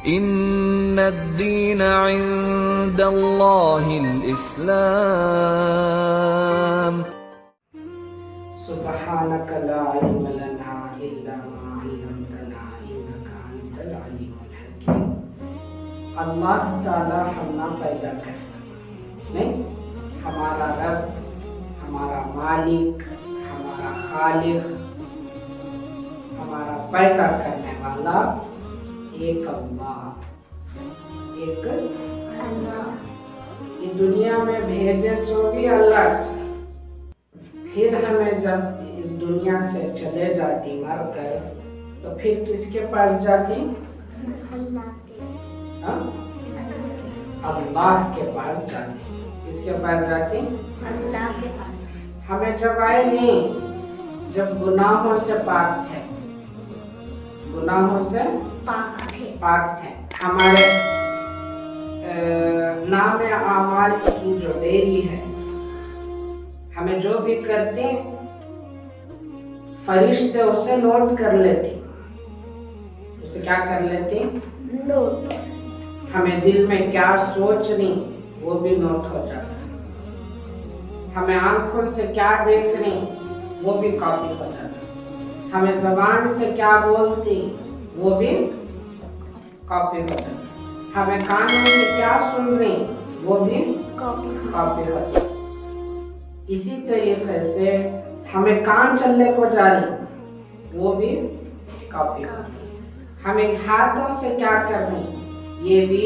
इन्नद्दीन इंदल्लाहिल इस्लाम। सुब्हानक ला इल्म लना इल्ला मा अल्लमतना इन्नका अंतल अलीमुल हकीम। अल्लाह ताला हमना पैदा कर नहीं, हमारा रब, हमारा मालिक, हमारा खालिक, हमारा पैदा करने वाला एक अल्लाह, एक अल्लाह। ये दुनिया में भेजे सो भी अल्लाह। फिर हमें जब इस दुनिया से चले जाती मर कर, तो फिर किसके पास जाती? अल्लाह के, अल्लाह के पास जाती। किसके पास जाती? अल्लाह के पास। हमें जब आए नहीं, जब गुनाहों से पाक थे, गुनाहों से पाक थे। हमारे नाम आमाल की जो डेरी है, हमें जो भी करते फरिश्ते उसे नोट कर लेते। उसे क्या कर लेते? नोट। हमें दिल में क्या सोच रही वो भी नोट हो जाता है। हमें आंखों से क्या देख रही वो भी कॉपी हो जाता है। हमें जबान से क्या बोलती वो भी कॉपी हो जाता है। हमें कानों से क्या सुन रही वो भी कॉपी हो जाता है। इसी तरीके से हमें काम चलने को जा रही वो भी कॉपी। हमें हाथों से क्या करनी ये भी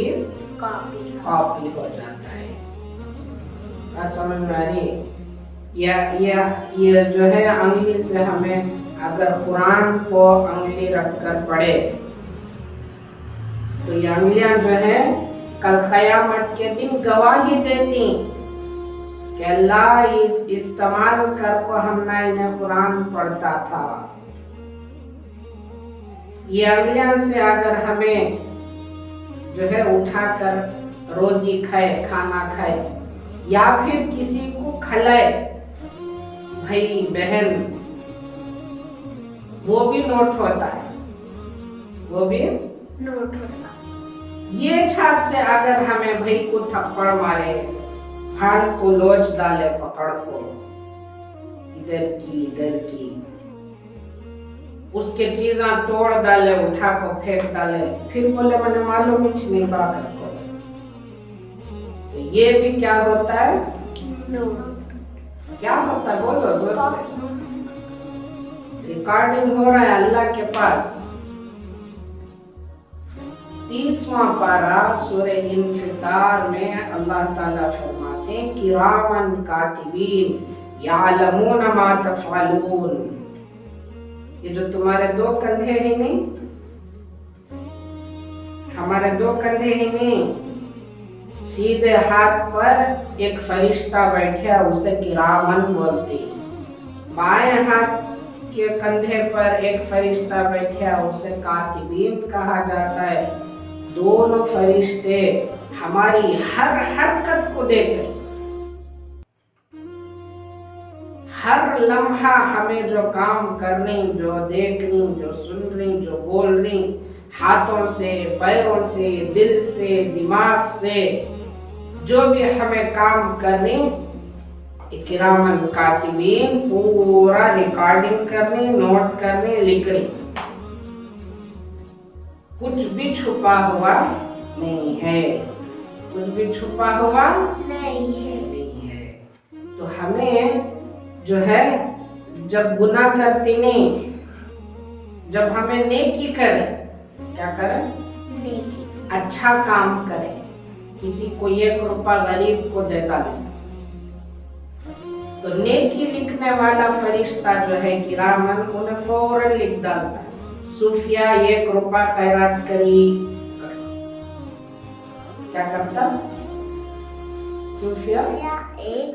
कॉपी हो जाता है। समझ में आ रही? ये जो है अंगली से हमें अगर कुरान को अंगली रखकर पढ़े तो ये अंगलियां जो है कल क़यामत के दिन गवाही देती कि अल्लाह इस्तेमाल कर को हमने इन्हें कुरान पढ़ता था। ये अंगलियां से अगर हमें जो है उठाकर रोजी खाए, खाना खाए, या फिर किसी को खिलाए, भाई बहन, वो भी नोट होता है, वो भी नोट होता है। ये छात से अगर हमें भाई को थप्पड़ मारे, हाथ को लोच डाले पकड़ को, इधर की उसके चीज़ा तोड़ डाले, उठा को फेंक डाले, फिर बोले मैंने मालूम ही नहीं बात को, तो ये भी क्या होता है? क्या होता है? बोलो जोर से। रिकॉर्डिंग हो रहा है अल्लाह के पास। 30वां पारा सूरह इन्फितार में अल्लाह ताला फरमाते हैं किरामन कातिबीन यालमून मा तफअलून। ये जो तुम्हारे दो कंधे हैं नहीं, हमारे दो कंधे हैं नहीं, सीधे हाथ पर एक फरिश्ता बैठा, उसे किरामन बोलते। बाएं हाथ के कंधे पर एक फरिश्ता बैठा, उसे कातिबीन कहा जाता है। दोनों फरिश्ते हमारी हर हरकत को देख रहे, हर लम्हा हमें जो काम कर रही, जो देख रही, जो सुन रही, जो बोल रही, हाथों से, पैरों से, दिल से, दिमाग से, जो भी हमें काम कर रही, किरामन कातिबीन पूरा रिकॉर्डिंग कर रही, नोट कर रही, लिख रही। कुछ भी छुपा हुआ नहीं है, कुछ भी छुपा हुआ नहीं है। तो हमें जो है जब गुनाह करती नहीं, जब हमें नेकी करे, क्या करें? नेकी, अच्छा काम करें, किसी को 1 रुपया गरीब को दे डाले, तो नेकी लिखने वाला फरिश्ता जो है किरामन उन्हें फौरन लिख डालता है। सूफिया 1 रुपया खैरात करी, क्या करता? सूफिया 1।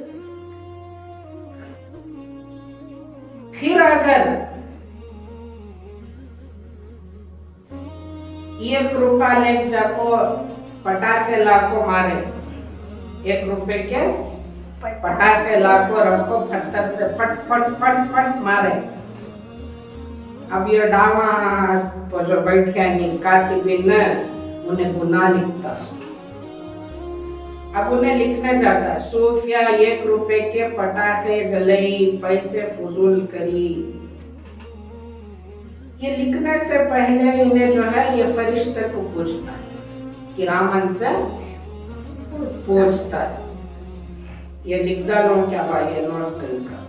फिर अगर 1 रुपया ले जाको पटाखे लाको मारे, 1 रुपए के पटाखे लाको रखो, पत्थर से फट फट फट फट मारे। अब ये डावा तो जो बैठे नहीं कातिबीन उन्हें गुनाह लिखता। अब उन्हें लिखने जाता है, सूफिया 1 रुपए के पटाखे जलाई, पैसे फजूल करी। ये लिखने से पहले इन्हें जो है ये फरिश्ते को पूछता है, किरामन से पूछता है, ये लिख डालो क्या भाई, ये नोट करके।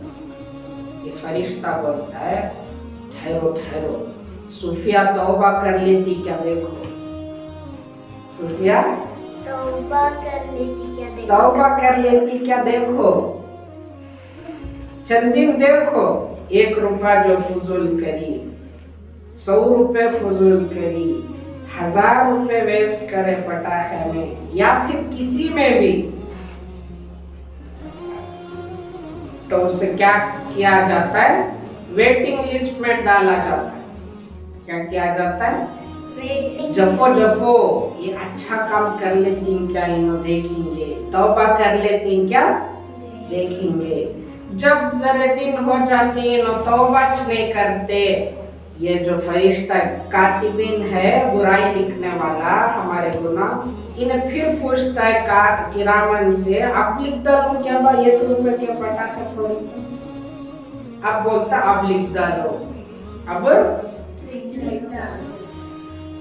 ये फरिश्ता बोलता है, ठहरो ठहरो, सूफिया तौबा कर लेती क्या देखो, सूफिया तौबा कर लेती क्या देखो, चंद दिन देखो, 1 रुपया जो फजूल करी, 100 रुपए फजूल करी, 1000 रुपए वेस्ट करे पटाखे में या फिर किसी में भी, तो उसे क्या किया जाता है, वेटिंग लिस्ट में डाला जाता है। क्या किया जाता है, जपो जपो, ये अच्छा काम कर लेती क्या, इन्हों देखेंगे, तौबा कर लेती क्या देखेंगे। जब जरा दिन हो जाते हैं नो तौबा नहीं करते, ये जो फरिश्ता कातिबिन है, बुराई लिखने वाला, हमारे गुनाह, इन्हें फिर पूछता है किरामन से, आप लिख डालो क्या भाई 1 रुपए के पटाखे थोड़े से। अब बोलता अब लिख डालो, अब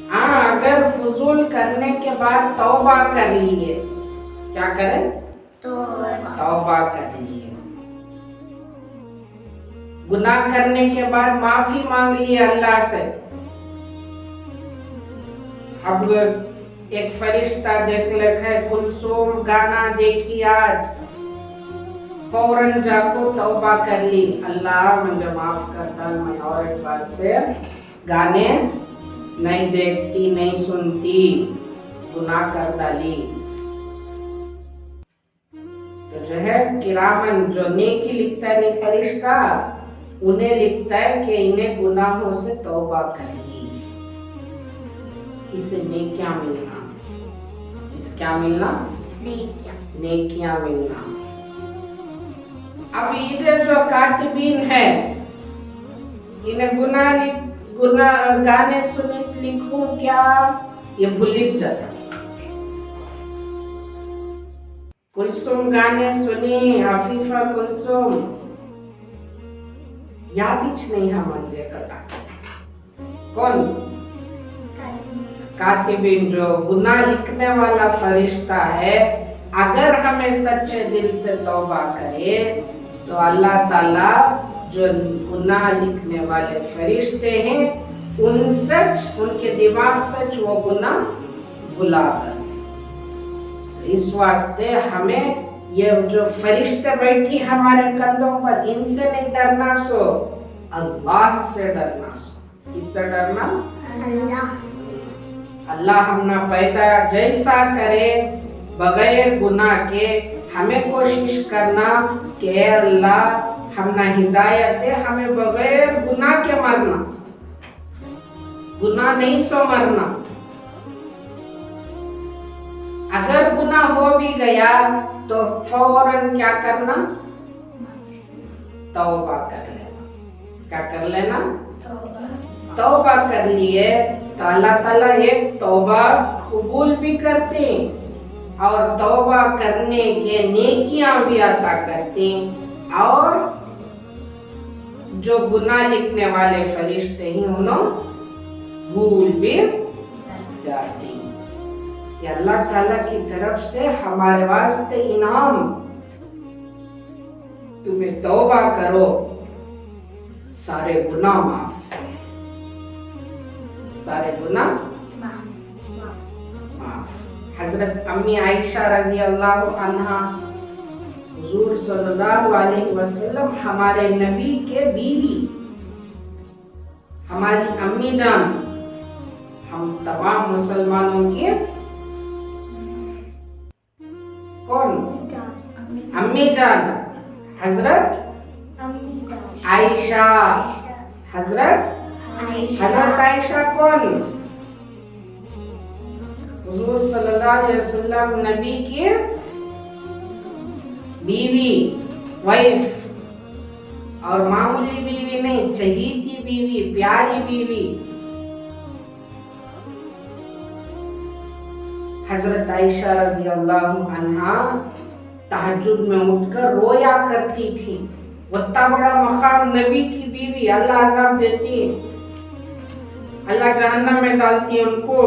हाँ, अगर फजूल करने के बाद तौबा कर लिए, क्या करें, तौबा कर लिए, गुनाह करने के बाद माफी मांग ली अल्लाह से। अब एक फरिश्ता देख लिखा है, कुलसूम गाना देखी आज, फौरन जाको तौबा कर ली, अल्लाह मुझे माफ करता, मैं और एक बार से गाने नहीं देखती नहीं सुनती, गुनाह कर डाली। तो जो है किरामन जो नेकी लिखता है फरिश्ता, उन्हें लिखता है कि इन्हें गुनाहों से तौबा कर ली, इसे नेकियां मिलना, इसे क्या मिलना, नेकियां मिलना। अब ये जो कातिबीन है, इन्हें गुनाह गाने सुने से लिखूं क्या, ये भूल जाता। कुलसुम गाने सुनी, अफीफा कुलसुम यादिच नहीं है मंजे कथा। कौन, कातिबिन जो गुनाह लिखने वाला फरिश्ता है, अगर हमें सच्चे दिल से तौबा करे तो अल्लाह ताला जो गुनाह लिखने वाले फरिश्ते हैं, उन सच उनके दिमाग सच वो गुनाह भुला कर। तो इस वास्ते हमें ये जो फरिश्ते बैठी हमारे कंधों पर, इनसे नहीं डरना, सो अल्लाह से डरना। सो किससे डरना, अल्लाह हमना पैदा जैसा करे बगैर गुनाह के, हमें कोशिश करना कि अल्लाह हमना हिदायत दे, हमें बगैर गुनाह के मरना, गुनाह नहीं सो मरना। अगर गुनाह हो भी गया तो फौरन क्या करना, तौबा कर लेना। क्या कर लेना, तौबा कर लिए तो अल्लाह ताला एक तौबा कबूल भी करते और तौबा करने के नेकियां भी अता करते, और जो गुनाह लिखने वाले फरिश्ते हैं उन्होंने भूल भी जाते। ये अल्लाह ताला की तरफ से हमारे वास्ते इनाम, तुम्हें तौबा करो सारे गुनाह माफ, सारे गुनाह माफ। हजरत अम्मी आयशा रजी अल्लाह अन्हा, हुजूर सल्लल्लाहु अलैहि वसल्लम हमारे नबी के बीवी, हमारी अम्मी जान, हम तमाम मुसलमानों के कौन, अम्मी जान, हजरत आयशा, हजरत आयशा कौन, हुजूर सल्लल्लाहु अलैहि वसल्लम नबी की बीवी, वाइफ, और मामूली बीवी नहीं, चहीती बीवी, प्यारी बीवी। हजरत आयशा रज़ी अल्लाहु अन्हा तहज्जुद में उठकर रोया करती थी। वत्ता बड़ा मकाम, नबी की बीवी, अल्लाह अज़ाब देती है, अल्लाह जहन्नम में डालती है उनको।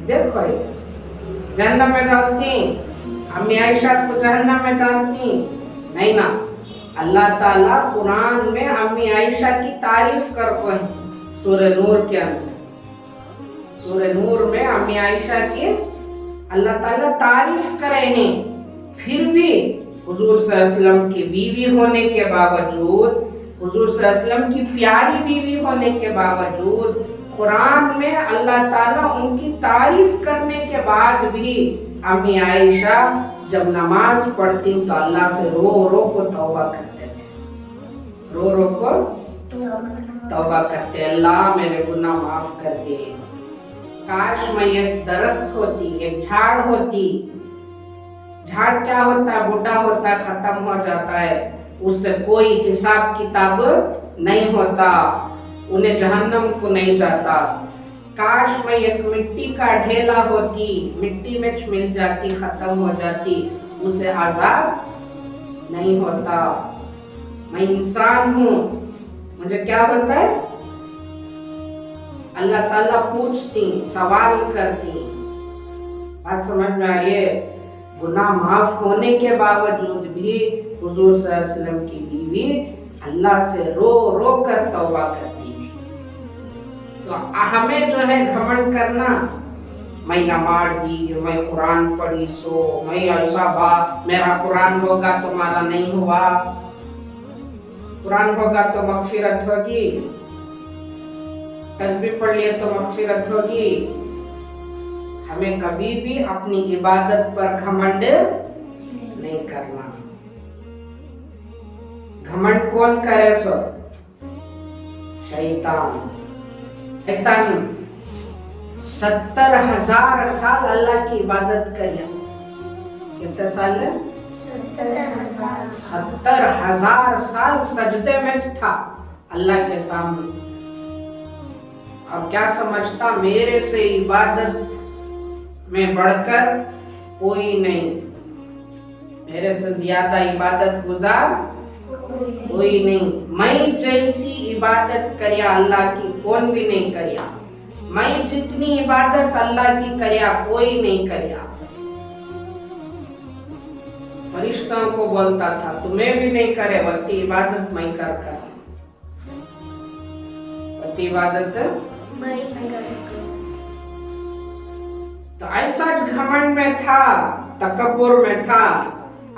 देखो जहन्नम में डालती, अम्मी आयशा को जहन्नम में डालती नहीं ना। अल्लाह ताला कुरान में अम्मी आयशा की तारीफ करते हैं सूरह नूर के अंदर। सूरह नूर में अम्मी आयशा की अल्लाह ताला तारीफ करे हैं। फिर भी हुजूर सल्लल्लाहु अलैहि वसल्लम की बीवी होने के बावजूद, हुजूर सल्लल्लाहु अलैहि वसल्लम की प्यारी बीवी होने के बावजूद कुरान में अल्लाह ताला उनकी तारीफ करने के बाद भी अम्मी आयशा जब नमाज पढ़ती तो अल्लाह से रो रो को तौबा करते थे, रो रो को तौबा करते, अल्लाह मेरे गुनाह माफ कर दे। काश मैं एक दरख्त होती, एक झाड़ होती। झाड़ क्या होता है, बूढ़ा होता है, खत्म हो जाता है, उससे कोई हिसाब किताब नहीं होता, उन्हें जहन्नम को नहीं जाता। काश मैं एक मिट्टी का ढेला होती, मिट्टी में मिल जाती, खत्म हो जाती, उसे आजाद नहीं होता। मैं इंसान हूँ, मुझे क्या होता है, अल्लाह ताला पूछती, सवाल करती। बात समझ में आ रही है? गुनाह माफ होने के बावजूद भी हुजूर सल्लल्लाहु अलैहि वसल्लम की बीवी अल्लाह से रो रो कर तौबा करती थी। तो हमें जो है घमंड करना, मैं नमाजी, मैं कुरान पढ़ी सो, मैं ऐसा बा, मेरा कुरान होगा तुम्हारा नहीं हुआ, कुरान होगा तो मगफिरत होगी, तस्बीह पढ़ लिए तो मगफिरत होगी। हमें कभी भी अपनी इबादत पर घमंड नहीं करना। घमंड कौन करे सो? शैतान। शैतान 70,000 साल अल्लाह की इबादत किया। कितने साल? 70,000 साल सजदे में था अल्लाह के सामने। अब क्या समझता, मेरे से इबादत में बढ़कर कोई नहीं, मेरे से ज्यादा इबादत गुजार कोई नहीं। मैं जैसी इबादत करिया अल्लाह की कौन भी नहीं करिया, मैं जितनी इबादत अल्लाह की करिया कोई नहीं करिया। फरिश्तों को बोलता था तुम्हें भी नहीं करे, वत्ती इबादत मैं कर वत्ती इबादत मैं कर। तो ऐसा घमंड में था, तकब्बुर में था।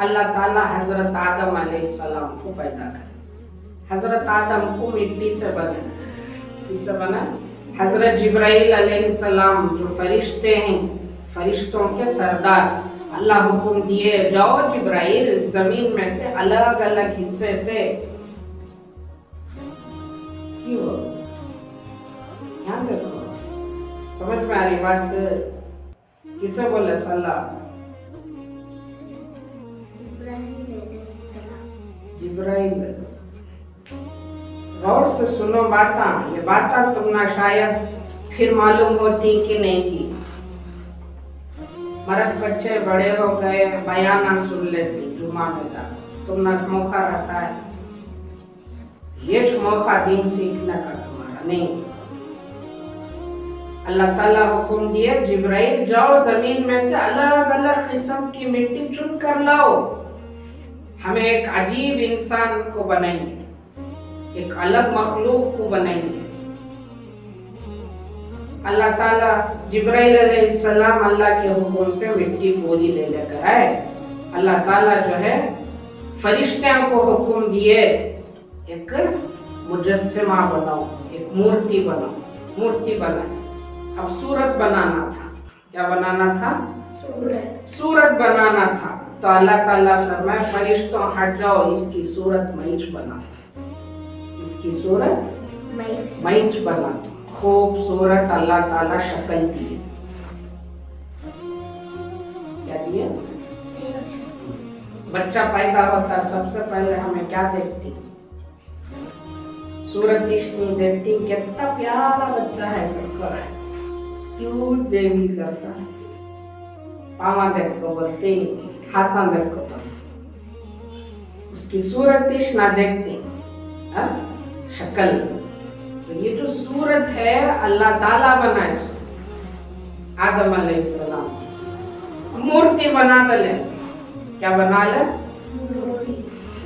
अल्लाह ताला हजरत आदम अलैहिस्सलाम को पैदा करे। हजरत आदम को मिट्टी से बने। किससे बना? हजरत जिब्राइल अलैहिस्सलाम जो फरिश्ते हैं, फरिश्तों के सरदार, अल्लाह हुक्म दिए जाओ जिब्राइल जमीन में से अलग अलग हिस्से से, क्यों? ध्यान देखो, समझ में आ रही बात? किसे बोले सलाह? जिब्राइल। गौर से सुनो बाता, ये बाता तुमने शायद फिर मालूम होती कि नहीं की। मर्द बच्चे बड़े हो गए, बयाना सुन लेती जुमा में जा, तुमने मौका रहता है, ये मौका दीन सीखने का तुम्हारा नहीं। अल्लाह ताला हुक्म दिए जिब्राइल जाओ जमीन में से अलग अलग किस्म की मिट्टी चुन कर लाओ, हमें एक अजीब इंसान को बनाएंगे, एक अलग मखलूक को बनाएंगे। अल्लाह ताला जिब्राइल अलैहिस्सलाम अल्लाह के हुक्म से मिट्टी पूरी ले लेकर आए। अल्लाह ताला जो है फरिश्तों को हुक्म दिए एक मुजस्सिमा बनाओ, एक मूर्ति बनाओ, मूर्ति बनाए। अब सूरत बनाना था, क्या बनाना था? सूरत बनाना था। तो अल्लाह ताला फरमाए फरिश्तों हट जाओ, इसकी सूरत मैच बना, इसकी सूरत मैच बना। खूबसूरत अल्लाह ताला शक्ल दी। क्या दिए? बच्चा पैदा होता सबसे पहले हमें क्या देखती? सूरत इश्नी देखती, कितना प्यारा बच्चा है, क्यूट बेबी करता। पाँव देख को बोलती, हाथ देख को बोलती, उसकी सूरत ना देखती, शक्ल। तो ये जो सूरत है अल्लाह ताला बनाए सो आदम अलैहिस्सलाम मूर्ति बना दले। क्या बना ले?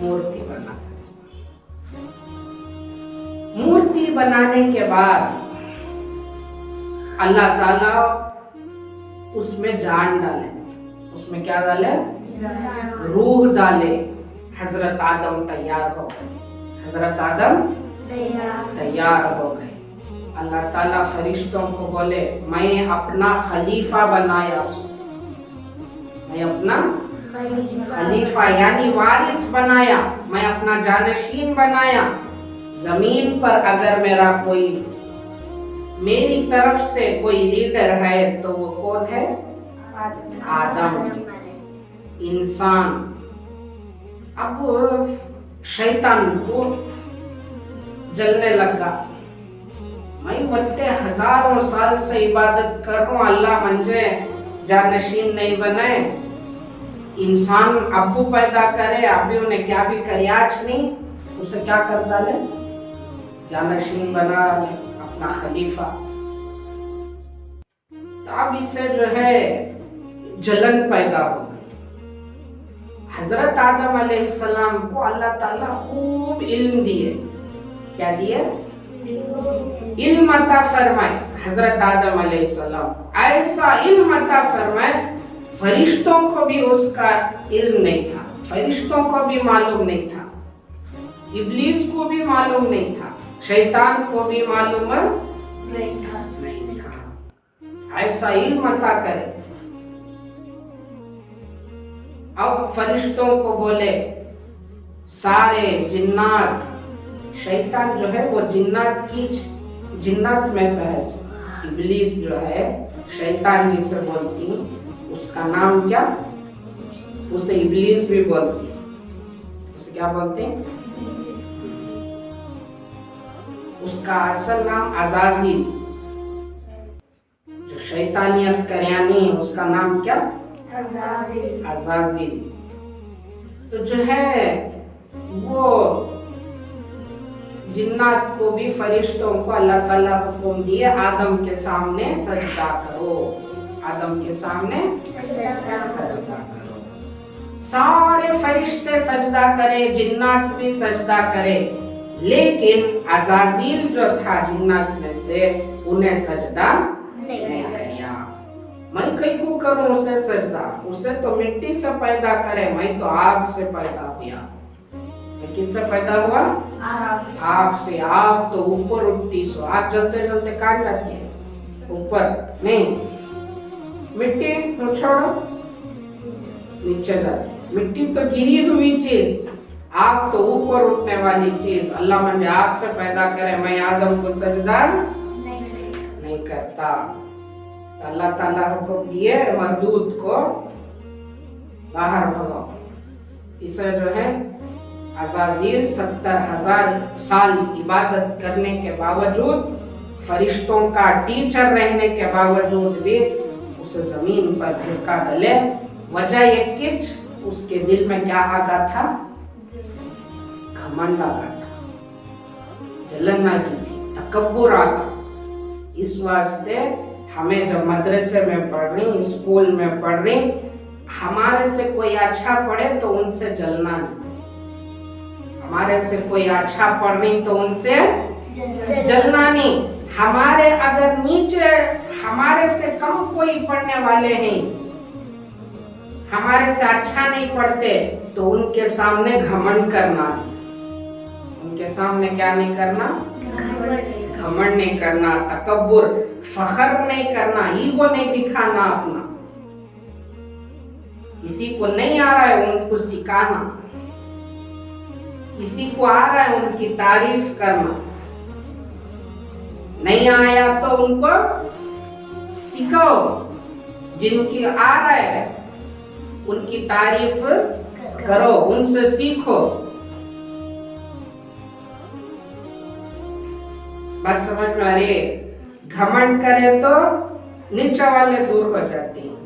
मूर्ति बना। मूर्ति बनाने के बाद अल्लाह ताला उसमें जान डाले। उसमें क्या डाले? रूह डाले। हजरत आदम तैयार हो गए। हजरत आदम तैयार हो गए। अल्लाह ताला फरिश्तों को बोले, मैं अपना खलीफा बनाया सो। मैं अपना खलीफा यानी वारिस बनाया, मैं अपना जानशीन बनाया। जमीन पर अगर मेरा कोई, मेरी तरफ से कोई लीडर है तो वो कौन है? आदम, इंसान। अब शैतान को जलने लगा, मैं बत्ते हजारों साल से इबादत कर रहा हूँ, अल्लाह मुझे जानशीन नहीं बनाए। इंसान अबू पैदा करे, अभी उन्हें क्या भी करे, आज नहीं उसे क्या कर डाले? जानशीन बना ले, अपना खलीफा। तब इसे जो है जलन पैदा हो गई। हजरत आदम अलैहिस्सलाम को अल्लाह ताला खूब इल्म दिए। क्या दिए? इल्म अता फरमाए। हजरत आदम अलैहिस्सलाम ऐसा इल्म अता फरमाए, फरिश्तों को भी उसका इल्म नहीं था, फरिश्तों को भी मालूम नहीं था, इब्लीस को भी मालूम नहीं था, शैतान को भी मालूम नहीं था। ऐसा इल्म अता करे। अब फरिश्तों को बोले, सारे जिन्नात, शैतान जो है वो जिन्नात में से है। इब्लीस जो है शैतान जिसे बोलती, उसका नाम क्या? उसे इब्लीस भी बोलती। उसे क्या बोलते हैं? उसका असल नाम अज़ाज़िल। जो शैतानियत करयानी उसका नाम क्या? अज़ाज़िल। तो जो है वो जिन्नात को भी, फरिश्तों को अल्लाह ताला हुक्म दिए, आदम के सामने सजदा करो। आदम के सामने सजदा करो। सारे फरिश्ते सजदा करे, जिन्नात भी सजदा करे, लेकिन अज़ाज़िल जो था जिन्नात में से, उन्हें सजदा नहीं किया। मैं कहीं को करूं उसे सजदा? उसे तो मिट्टी से पैदा करे, मैं तो आग से पैदा हुआ। किससे पैदा हुआ? आग से। आग तो ऊपर उठती सो, आग जलते जलते कहाँ जाती है? ऊपर नहीं, मिट्टी तो छोड़ो नीचे जाती। मिट्टी तो गिरी हुई चीज, आग तो ऊपर उठने वाली चीज। अल्लाह मुझे आग से पैदा करे, मैं आदम को सजदा नहीं करता। तो अल्लाह ताला हुक्म दिए मरदूद को बाहर भगाओ। इसे जो है अज़ाज़िल 70,000 साल इबादत करने के बावजूद, फरिश्तों का टीचर रहने के बावजूद भी उसे जमीन पर धिक्का डले। वजह एक किच, उसके दिल में क्या आ गया था? घमंड आ गया था, जलन आ गई थी, तकब्बुर आ गया। इस वास्ते हमें जब मदरसे में पढ़ रही, स्कूल में पढ़ रही, हमारे से कोई अच्छा पढ़े तो उनसे जलना नहीं। हमारे से कोई अच्छा पढ़ रही तो उनसे जलना नहीं। हमारे अगर नीचे, हमारे से कम कोई पढ़ने वाले हैं, हमारे से अच्छा नहीं पढ़ते, तो उनके सामने घमंड करना। उनके सामने क्या नहीं करना? घमंड नहीं करना, तकब्बुर, फखर नहीं करना, ईगो नहीं दिखाना अपना। किसी को नहीं आ रहा है उनको सिखाना, किसी को आ रहा है उनकी तारीफ करना, नहीं आया तो उनको सिखाओ। जिनकी आ रहा है उनकी तारीफ करो, उनसे सीखो। बात समझ में आ रही है? घमंड करे तो नीचे वाले दूर हो जाते हैं,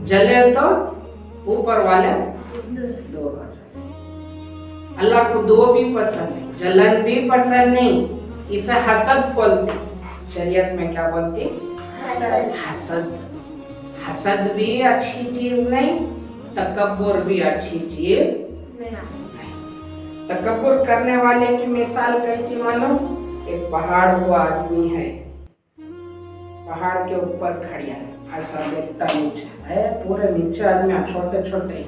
जले तो ऊपर वाले दूर हो जाते। अल्लाह को दो भी पसंद नहीं, जलन भी पसंद नहीं, इसे हसद बोलते। शरीयत में क्या बोलते? हसद। हसद भी अच्छी चीज नहीं, तकब्बुर भी अच्छी चीज नहीं। तकब्बुर करने वाले की मिसाल कैसी मालूम? एक पहाड़ को आदमी है, पहाड़ के ऊपर खड़िया है, ऐसा देखता नीचे है, पूरे नीचे आदमी छोटे छोटे,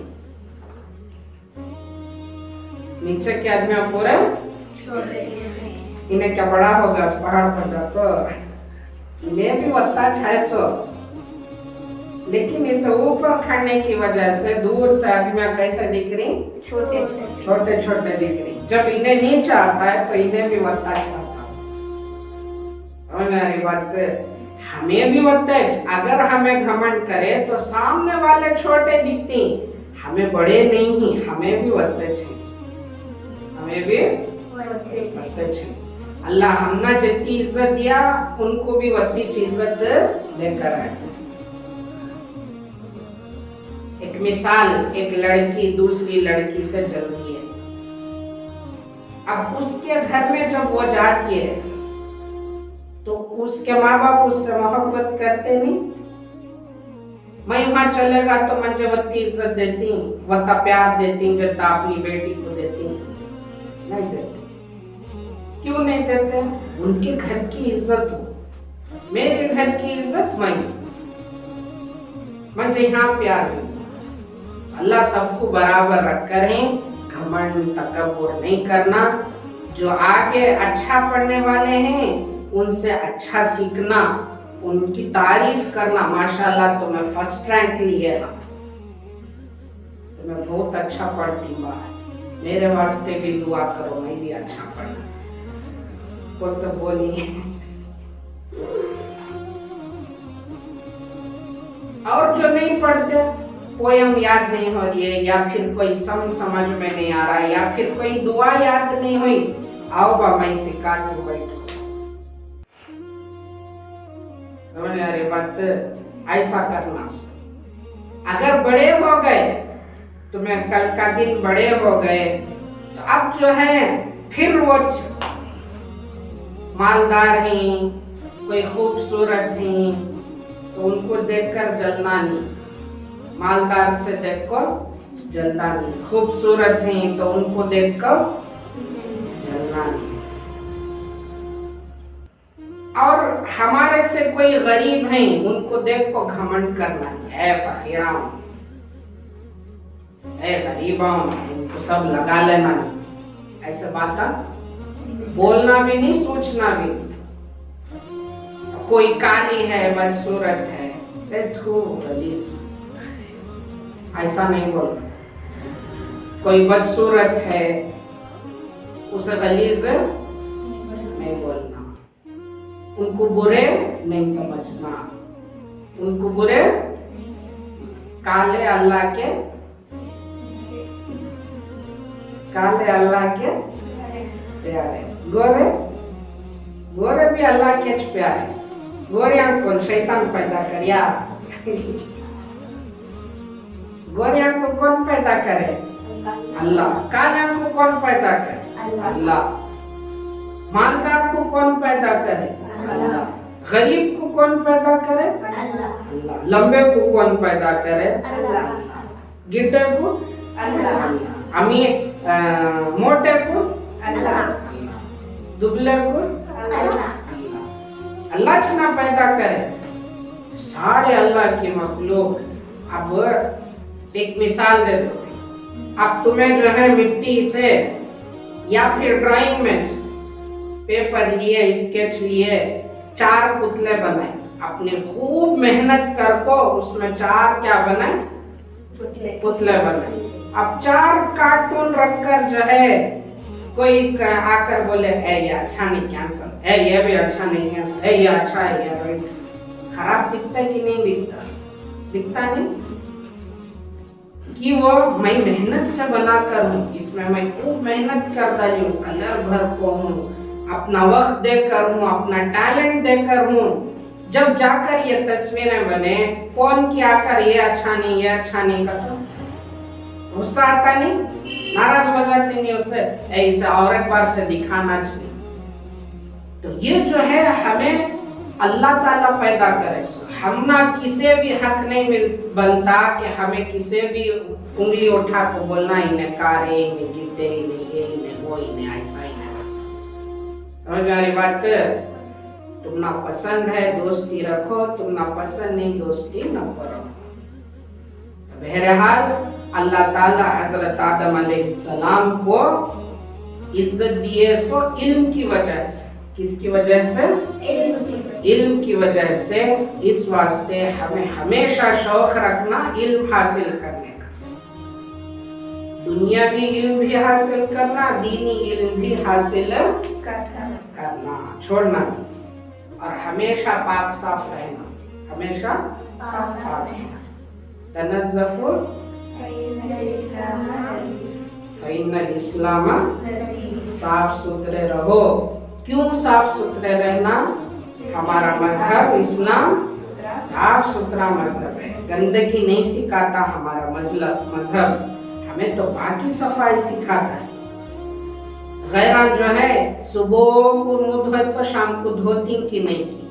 नीचे के आदमी पूरे इन्हें क्या बड़ा होगा उस पहाड़ पर जाकर, इन्हें भी वत्ता 600, लेकिन इसे ऊपर खड़ने की वजह से दूर से आदमी कैसे दिख रही? छोटे छोटे दिख रही। जब इन्हें नीचे आता है तो इन्हें भी वत्ता 600। बात हमें भी होता है, अगर हमें घमंड करे तो सामने वाले छोटे दिखते, हमें बड़े नहीं, हमें भी होते चीज, हमें भी होते चीज। अल्लाह हमने जितनी इज्जत दिया उनको भी वत्ती इज्जत लेकर आए। एक मिसाल, एक लड़की दूसरी लड़की से जल रही है, अब उसके घर में जब वो जाती है तो उसके माँ बाप उससे मोहब्बत करते नहीं। मैं वहां चलेगा तो मुझे वत्ती इज्जत देती, वत्ता प्यार देती जितना अपनी बेटी को देती, नहीं देते। क्यों नहीं देते? उनके घर की इज्जत हो, मेरे घर की इज्जत मुझे यहाँ प्यार है। अल्लाह सबको बराबर रख कर है, घमंड तकब्बुर नहीं करना। जो आगे अच्छा पढ़ने वाले हैं उनसे अच्छा सीखना, उनकी तारीफ करना, माशाल्लाह तुम्हें फर्स्ट रैंक लिए ना, तुम्हें बहुत अच्छा पढ़ती माँ, मेरे वास्ते भी दुआ करो मैं भी अच्छा पढ़ना। वो तो बोली और जो नहीं पढ़ते, पोयम याद नहीं हो रही है, या फिर कोई समझ में नहीं आ रहा है, या फिर कोई दुआ याद नहीं हुई, आओ बा मैं सिखा दूं, बैठो। अरे बात ऐसा करना। अगर बड़े हो गए, तुम्हें कल का दिन बड़े हो गए, तो अब जो है फिर वो मालदार हैं, कोई खूबसूरत हैं, तो उनको देखकर जलना नहीं। मालदार से देखो जलना नहीं, खूबसूरत हैं तो उनको देखकर जलना नहीं। और हमारे से कोई गरीब हैं उनको देख को घमंड करना नहीं, ऐ फकीराओं, ऐ गरीबाओं, उनको सब लगा लेना नहीं, ऐसे बात बोलना भी नहीं, सोचना भी नहीं। कोई काली है, बदसूरत है, ऐसा नहीं बोलना। कोई बदसूरत है उसे गलीज नहीं बोलना, उनको बुरे नहीं समझना, उनको बुरे। काले अल्लाह के प्यारे, गोरे भी अल्लाह के प्यारे। गोरियां कौन शैतान पैदा करिया? गोरियां को कौन पैदा करे? अल्लाह। कालियां को कौन पैदा करे? अल्लाह। मालदार को कौन पैदा करे? अल्लाह। गरीब को कौन पैदा करे? अल्लाह। लंबे को कौन पैदा करे? अल्लाह। गिड्डे को? अल्लाह। अमीर मोटे को? अल्लाह। दुबले को? अल्लाह। अल्लाह ना पैदा करे, सारे अल्लाह की मखलूक। अब एक मिसाल दे दो, अब तुम्हें जो है मिट्टी से या फिर ड्राइंग में पेपर लिए, स्केच लिए, 4 पुतले बनाए, अपने खूब मेहनत कर को उसमें 4 क्या बनाए? पुतले बनाए। अब 4 कार्टून रखकर जो है कोई आकर बोले ए ये अच्छा नहीं, कैंसल, ए ये भी अच्छा नहीं है, ए ये अच्छा है, ये खराब दिखता है कि नहीं दिखता? दिखता नहीं कि वो मैं मेहनत से बना कर हूँ, इसमें मैं खूब मेहनत कर डाली हूँ, कलर भर को हूँ, अपना वक्त देकर हूँ, अपना टैलेंट देकर हूँ, जब जाकर ये तस्वीरें बने, कौन किया कर ये अच्छा नहीं, ये अच्छा नहीं करता, गुस्सा आता नहीं, नाराज हो जाते नहीं उससे, ऐसे और एक बार से दिखाना चाहिए। तो ये जो है हमें अल्लाह ताला पैदा करे, हम ना किसे भी हक नहीं बनता कि हमें किसे भी उंगली उठा को बोलना इन्हें कारे, इन्हें गिद्दे, इन्हें ये, इन्हें वो, इन्हें ऐसा, इन्हें वैसा। समझ में आ रही बात? तुम ना पसंद है दोस्ती रखो, तुम ना पसंद नहीं दोस्ती न करो। बहरहाल अल्लाह ताला हजरत आदम अलैहिस्सलाम को इज्जत दिए सो इल्म की वजह से। किसकी वजह से? इल्म की वजह से। इस वास्ते हमें हमेशा शौक रखना इल्म हासिल करने का, दुनियावी इल्म भी हासिल करना, दीनी इल्म भी हासिल करना, छोड़ना नहीं। और हमेशा पाक साफ रहना, हमेशा पाक साफ रहना। तनज़्ज़फ़ू फ़इन्नल इस्लाम, साफ सुथरे रहो। क्यों साफ सुथरे रहना? हमारा मजहब इस्लाम साफ सुथरा मजहब है, गंदगी नहीं सिखाता हमारा मजहब, हमें तो बाकी सफाई सिखाता है। गैरान जो है सुबह को मुंह धोए तो शाम को धोती कि नहीं की?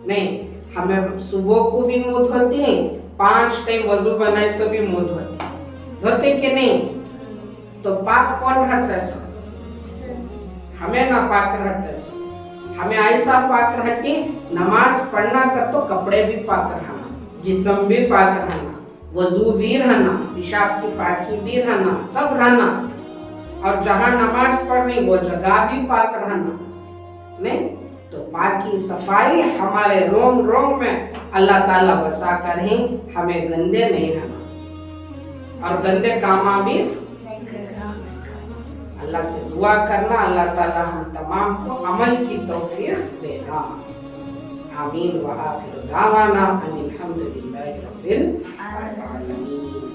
नहीं, हमें सुबह को भी मुंह धोते, 5 टाइम वजू बनाए तो भी मुंह धोते कि नहीं? तो पाक कौन रहता है? हमें ना पाक रहता है। हमें ऐसा पाक रहती, नमाज पढ़ना कर तो कपड़े भी पाक रहना, जिस्म भी पाक रहना, वजू भी रहना, पेशाब की पाकी भी रहना, सब रहना। और जहाँ नमाज पढ़नी वो जगह भी पाक रहना। नहीं तो पाकी सफाई हमारे रोम रोम में अल्लाह ताला बसा कर ही, हमें गंदे नहीं रहना और गंदे कामा भी अल्लाह से दुआ करना, अल्लाह ताला हम तमाम को अमल की तौफीक देगा। आमीन व आखिर दावाना अनिल हम्दुलिल्लाहि रब्बिल आलमीन।